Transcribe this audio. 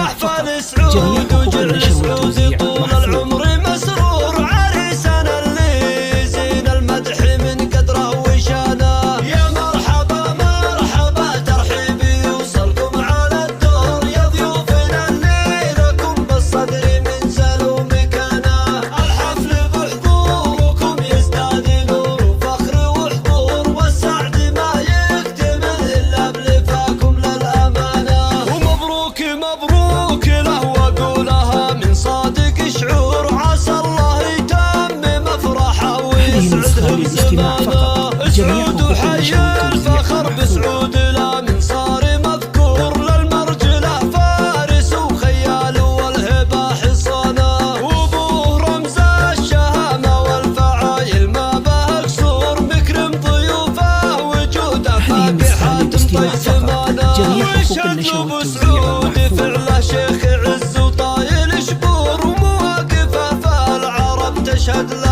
الاستماع فقط. جميع حقوق النشر والتوزيع طول محفوظ. العمر مسرور عريسنا اللي زين المدح من قدره وشانه. يا مرحبا مرحبا ترحيبي يوصلكم على الدور يا ضيوفنا اللي لكم بالصدر منزل ومكانه. الحفل بحضوركم يزداد نور وفخر وحضور والسعد ما يكتمل الا بلفاكم للامانه. ومبروك مبروك له واقولها من صادق شعور عسى الله يتمم افراحه ويسعده بزمانه. اسعود وحي الفخر بسعود لا من صار مذكور للمرجله فارس وخيال والهبه حصانه. وابوه رمز الشهامه والفعايل ما به قصور مكرم ضيوفه وجوده فاقحات طيزمانه. وشد له بسعود فعله شيخ عز وطايل شبور ومواقفه فالعرب تشهد له